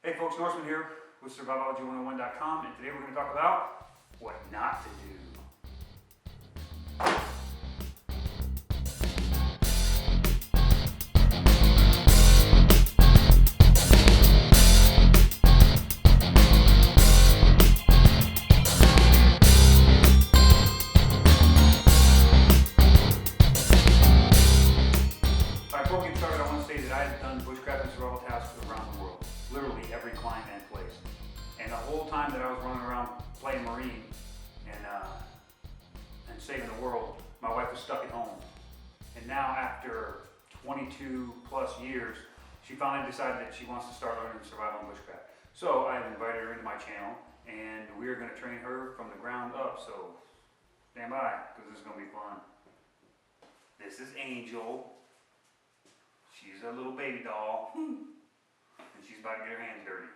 Hey folks, Norseman here with Survivology101.com, and today we're going to talk about what not to do. Before we get started, I want to say that I have done bushcraft and survival tasks around the world, literally every climb and place. And the whole time that I was running around playing Marine and saving the world, my wife was stuck at home. And now after 22 plus years, she finally decided that she wants to start learning survival and bushcraft. So I've invited her into my channel, and we're going to train her from the ground up. So stand by, because this is going to be fun. This is Angel. She's a little baby doll, and she's about to get her hands dirty.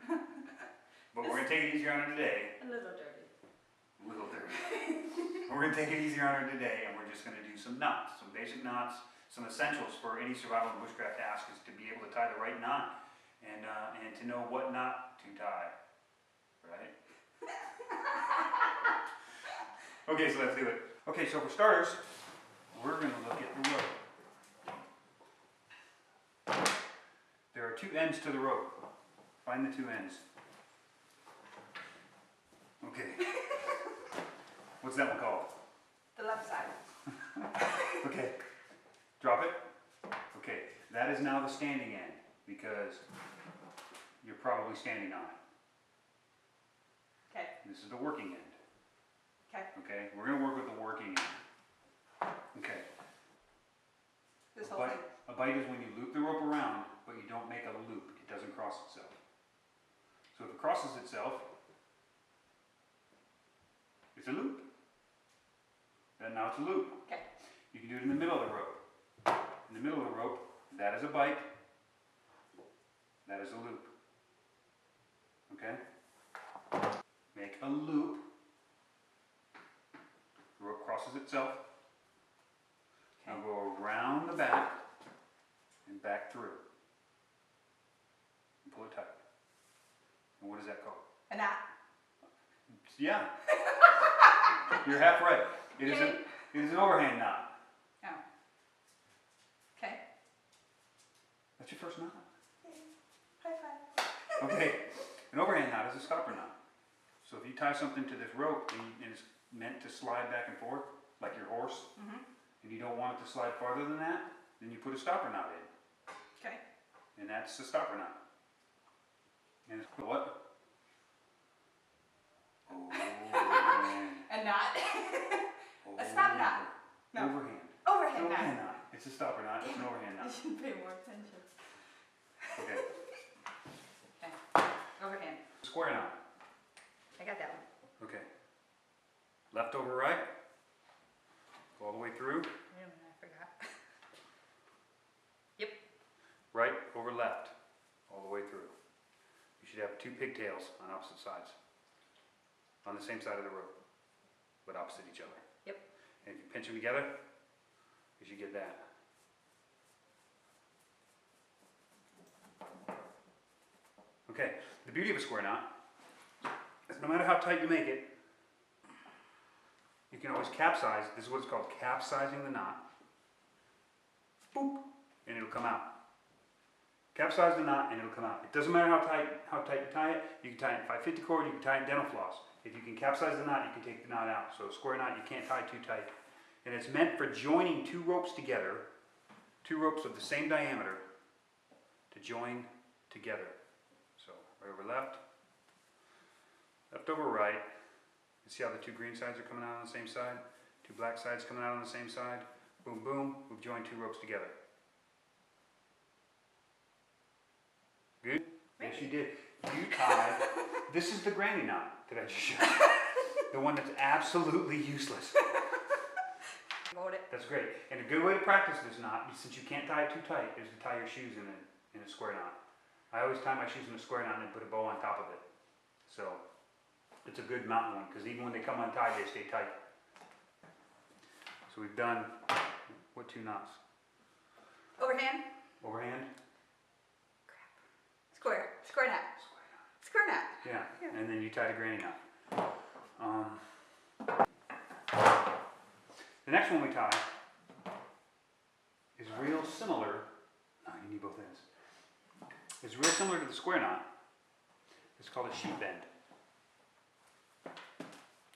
But we're going to take it easier on her today. A little dirty. A little dirty. We're going to take it easier on her today, and we're just going to do some knots, some basic knots, some essentials for any survival and bushcraft task is to be able to tie the right knot, and to know what knot to tie, right? Okay, so let's do it. Okay, so for starters, we're going to look at the rope. There are two ends to the rope. Find the two ends. Okay. What's that one called? The left side. Okay. Drop it. Okay. That is now the standing end because you're probably standing on it. Okay. This is the working end. Okay. Okay. We're going to work with the working end. Okay. This A whole bite, thing. a bite is when you loop the rope around, but you don't make a loop. It doesn't cross itself. So if it crosses itself, it's a loop. Then now it's a loop. Okay. You can do it in the middle of the rope. In the middle of the rope, that is a bite. That is a loop. Okay? Make a loop. The rope crosses itself. Now go around the back and back through. And pull it tight. And what is that called? A knot. Yeah. You're half right. It is an overhand knot. Oh. Okay. That's your first knot? High five. Okay. An overhand knot is a stopper knot. So if you tie something to this rope and it's meant to slide back and forth, like your horse, and you don't want it to slide farther than that, then you put a stopper knot in. Okay. And that's the stopper knot. And it's what? Overhand. A knot. A stop knot. No. Overhand. Overhand Overhand knot. knot. It's a stopper knot. It's an overhand You knot. should pay more attention. Okay. Okay. Overhand. Square knot. I got that one. Okay. Left over right. Go all the way through. Wait a minute, I forgot. Yep. Right over left. All the way through. You should have two pigtails on opposite sides. On the same side of the rope, but opposite each other. Yep. And if you pinch them together, you should get that. Okay, the beauty of a square knot is no matter how tight you make it, you can always capsize. This is what it's called, capsizing the knot. Boop, and it'll come out. Capsize the knot and it'll come out. It doesn't matter how tight you tie it. You can tie it in 550 cord, you can tie it in dental floss. If you can capsize the knot, you can take the knot out. So a square knot, you can't tie too tight. And it's meant for joining two ropes together, two ropes of the same diameter, to join together. So right over left, left over right. You see how the two green sides are coming out on the same side? Two black sides coming out on the same side. Boom, boom, we've joined two ropes together. Good? Yes, you did. You tied, this is the granny knot that I just showed you. The one that's absolutely useless. Got it. That's great. And a good way to practice this knot, since you can't tie it too tight, is to tie your shoes in a square knot. I always tie my shoes in a square knot and then put a bow on top of it. So, it's a good mountain one, because even when they come untied, they stay tight. So we've done, what two knots? Overhand. Overhand? Crap. Square. Square knot. Square knot. Yeah, Yeah. and then you tie the granny knot. The next one we tie is real similar. Oh, you need both ends. It's real similar to the square knot. It's called a sheet bend.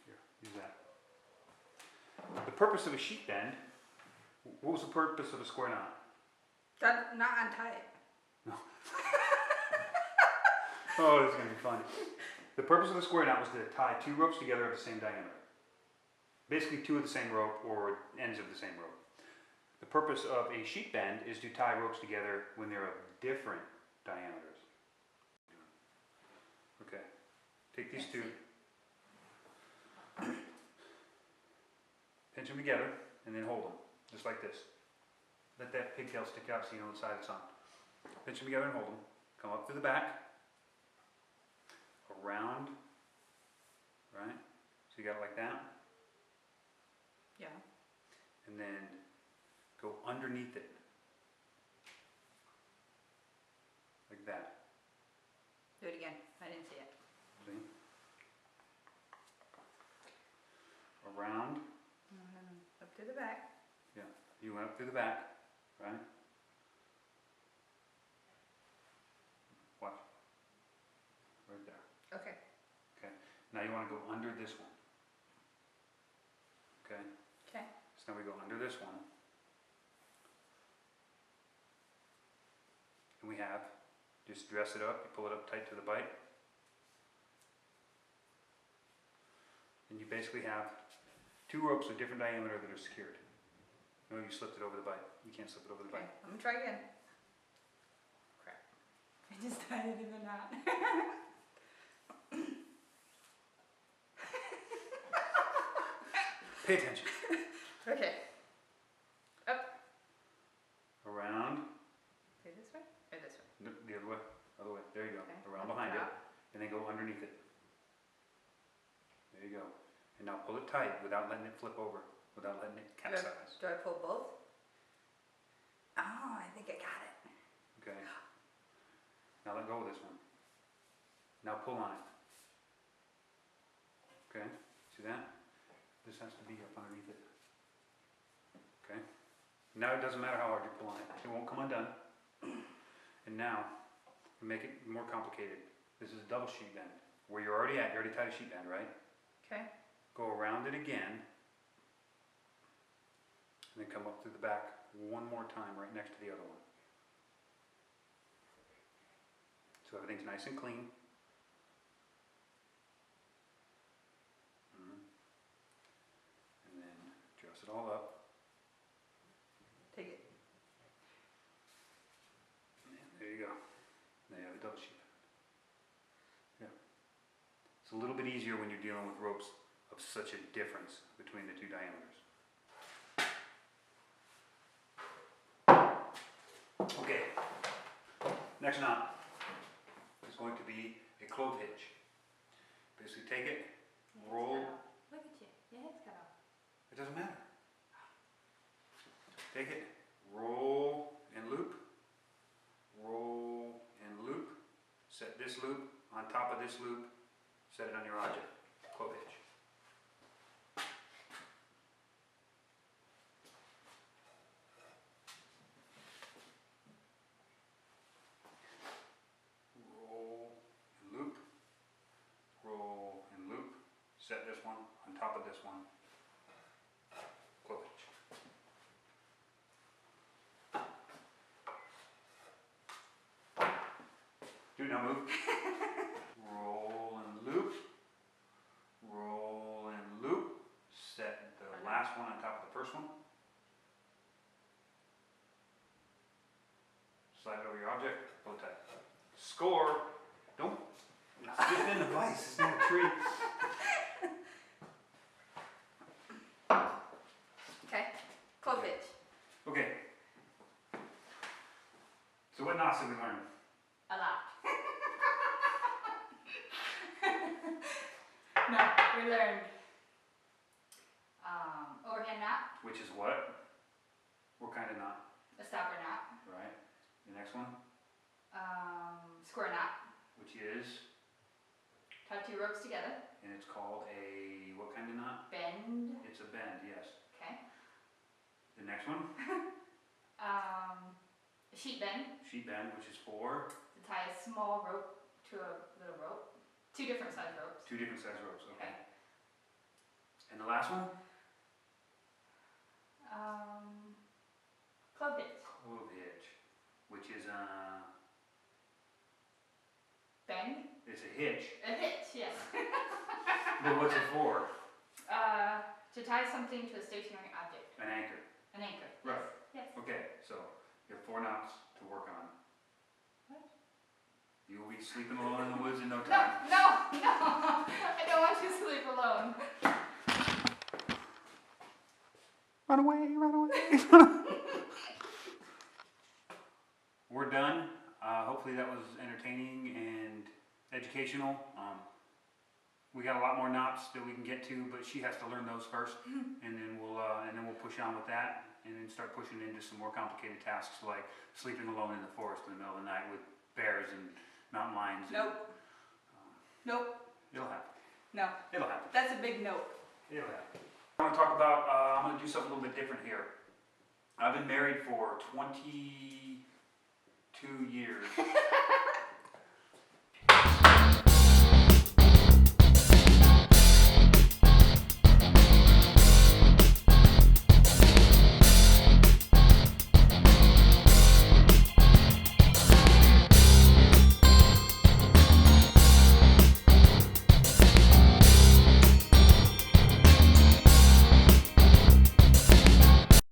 Here, use that. The purpose of a sheet bend. What was the purpose of a square knot? Not untie it. Oh, this is gonna be fun. The purpose of the square knot was to tie two ropes together of the same diameter. Basically two of the same rope or ends of the same rope. The purpose of a sheet bend is to tie ropes together when they're of different diameters. Okay, take these two, pinch them together, and then hold them, just like this. Let that pigtail stick out so you know the side it's on. Pinch them together and hold them. Come up through the back, around, right? So you got it like that, Yeah. and then go underneath it. Like that. Do it again. I didn't see it. See? Around, Up to the back. you went up through the back, right? Watch. Right there. Okay. Now you want to go under this one. Okay? Okay. So now we go under this one. And we have, just dress it up, you pull it up tight to the bite. And you basically have two ropes of different diameter that are secured. No, you slipped it over the bite. You can't slip it over the Okay. bite. I'm gonna try again. Crap. I just tied it in the knot. Pay attention. Okay. Around, Do this way or this way? the other way, other way. There you go. Okay. Around behind it, and then go underneath it. There you go. And now pull it tight without letting it flip over, without letting it capsize. Do I pull both? Oh, I think I got it. Okay. Now let go of this one. Now pull on it. Okay. See that? This has to be up underneath it. Okay. Now it doesn't matter how hard you pull on it. It won't come undone. And now, to make it more complicated, this is a double sheet bend. Where you're already at, you already tied a sheet bend, right? Okay. Go around it again. And then come up through the back one more time right next to the other one. So everything's nice and clean. And then dress it all up. Take it. And there you go. Now you have a double sheet. Yeah. It's a little bit easier when you're dealing with ropes of such a difference between the two diameters. Okay. Next knot is going to be a clove hitch. Basically take it, roll. Look at you. Your head's cut off. It doesn't matter. Take it, roll and loop, roll and loop. Set this loop on top of this loop, set it on your object, clove hitch. Roll and loop, set this one on top of this one, clove hitch. Do it now, move. Roll and loop. Roll and loop. Set the last one on top of the first one. Slide it over your object, pull it tight. Score! Don't, it's just in the vise, it's not a tree. Okay. Clove hitch. Okay. So what knots did we learn? A lot. No, we learned overhand knot, Which is what? What kind of knot? a stopper knot, Right. The next one, square knot, which is two ropes together. and it's called a, what kind of knot? Bend. It's a bend, yes. Okay. The next one, Sheet bend. sheet bend, which is for To tie a small rope to a little rope. Two different size ropes. 2 different size ropes, okay. And the last one? Clove hitch. Clove hitch, which is Bend. it's a hitch, A hitch, yes. but what's it for? To tie something to a stationary object. An anchor. An anchor. Right. Yes. Okay, so you have 4 knots to work on. What? You will be sleeping alone in the woods in no No, time. no, no. I don't want you to sleep alone. Run away, run away. We're done. Hopefully that was entertaining and educational. We got a lot more knots that we can get to, but she has to learn those first, and then we'll push on with that, and then start pushing into some more complicated tasks like sleeping alone in the forest in the middle of the night with bears and mountain lions. Nope. Nope. It'll happen. No. It'll happen. That's a big nope. It'll happen. I want to talk about. I'm going to do something a little bit different here. I've been married for 23